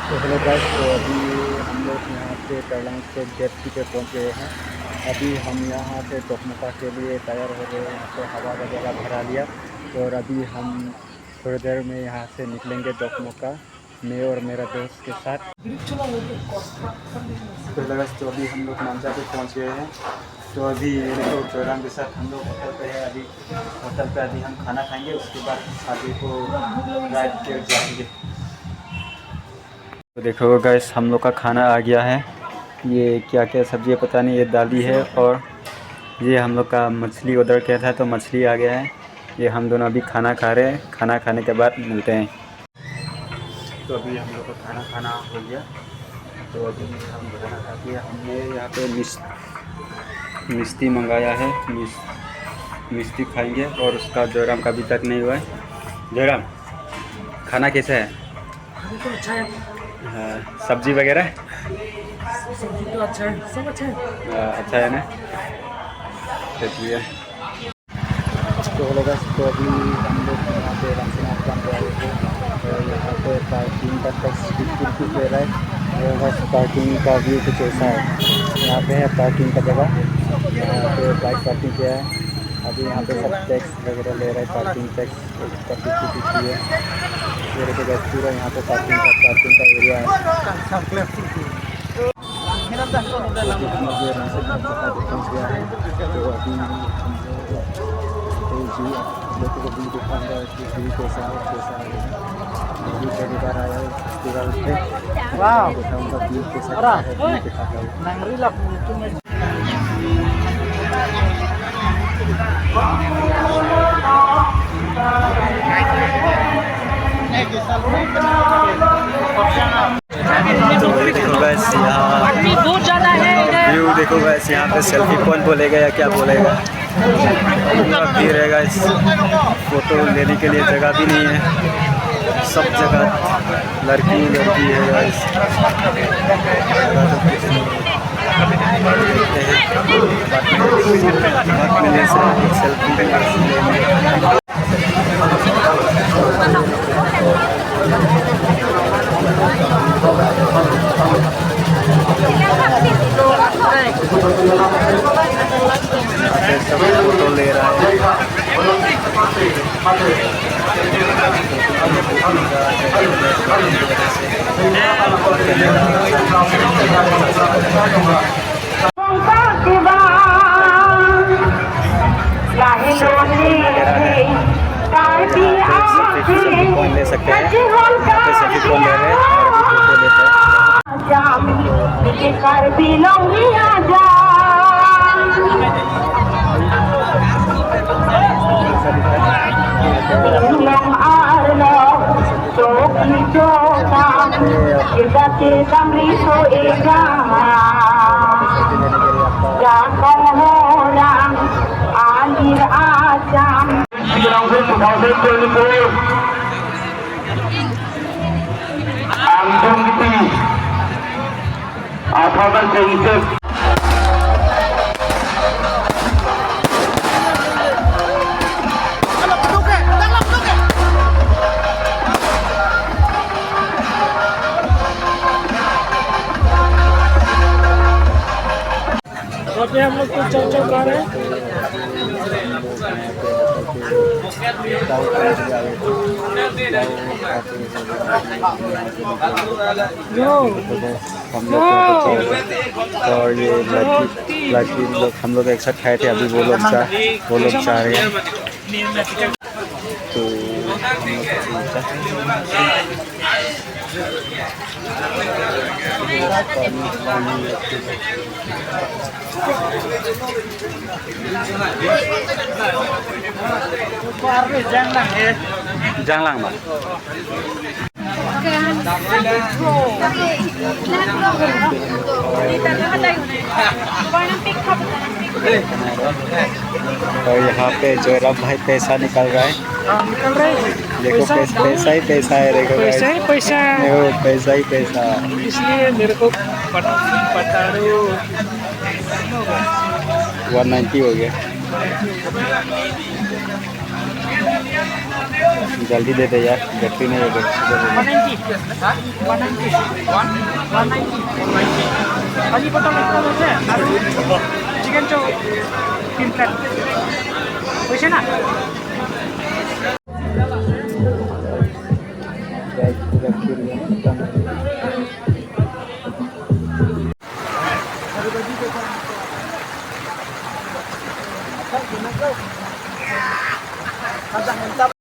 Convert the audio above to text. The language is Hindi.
तो हेलो गाइस, तो अभी हम लोग यहाँ से पेरलंग से जेट पे पहुँच गए हैं। अभी हम यहाँ से टोकमोका के लिए तैयार हो गए। यहाँ पे हवा वगैरह भरा लिया, तो और अभी हम थोड़ी देर में यहाँ से निकलेंगे टोकमोका, मैं और मेरा दोस्त के साथ। तो हेलो गाइस, तो अभी हम लोग मांजा पे पहुँच गए हैं। तो अभी तो पेरलंग के साथ हम लोग होटल पे है। अभी होटल पे अभी हम खाना खाएँगे, उसके बाद आगे को राइड पे जाएँगे। तो देखो गाइस, हम लोग का खाना आ गया है। ये क्या क्या सब्ज़ी है पता नहीं, ये दाली है, और ये हम लोग का मछली ऑर्डर किया था तो मछली आ गया है। ये हम दोनों अभी खाना खा रहे हैं, खाना खाने के बाद मिलते हैं। तो अभी हम लोग का खाना खाना हो गया। तो अभी हम खाना खा के हमने यहाँ पे मिष्टी मंगाया है। मिष्टी खाएंगे, और उसका जयराम का अभी तक नहीं हुआ है। जयराम, खाना कैसा है? तो अच्छा है। हाँ, सब्जी वगैरह सब्जी तो अच्छा है, सब अच्छा है। अच्छा है ना? चलिए। तो हेलो गाइस, तो अभी हम लोग यहाँ पे रामनाथ जाने वाले थे, और यहाँ पे पार्किंग का टैक्स 50 रुपीज़ ले रहा है। और बस पार्किंग का व्यू कुछ ऐसा है। यहाँ पे है पार्किंग का जगह, यहाँ पे बाइक पार्किंग किया है। अभी यहाँ पे सब टैक्स वगैरह ले रहा है, पार्किंग टैक्स उसका 50 है। ये देखो गाइस, पूरा यहाँ पे पार्किंग का एरिया है। तो अभी हम लोग ये यहाँ से पहुँच गया है। तो अभी हम लोग जू आप लोगों को व्यू दिखाऊंगा कि व्यू कैसा है। व्यू पहली बार आया है फेस्टिवल पे, दिखाऊंगा व्यू कैसा है, व्यू दिखाता हूँ। तो देखो गाइस, यहाँ व्यू देखो गाइस, यहाँ पे सेल्फी पॉइंट बोलेगा या क्या बोलेगा, पूरा भीड़ है गाइस। फोटो लेने के लिए जगह भी नहीं है, सब जगह लड़की है गाइस। जगह तो कुछ नहीं है। देखते हैं बात मिलने से सेल्फी लेंगे। सब फोटो ले रहा है। सेल्फी पॉइंट ले सकते हैं, यहाँ पे सेल्फी पॉइंट ले रहे हैं और अभी फोटो लेते हैं। अभी हम लोग को चल रहा है। और ये लड़की लोग हम लोग एक साथ खाए थे, अभी वो लोग चाह रहे हैं। तो Giang Bang. और यहाँ पे जयराम भाई पैसा निकल रहा है। निकल रहा है। देखो पैसा ही पैसा है। देखो पैसा ही पैसा, पैसा ही पैसा। इसलिए मेरे को पता 190 हो गया। जल्दी दे दे यार, बैटरी नहीं है, बैटरी 190 भाजी पटल একটা আছে আর চিকেন চো 3 প্লেট হইছে না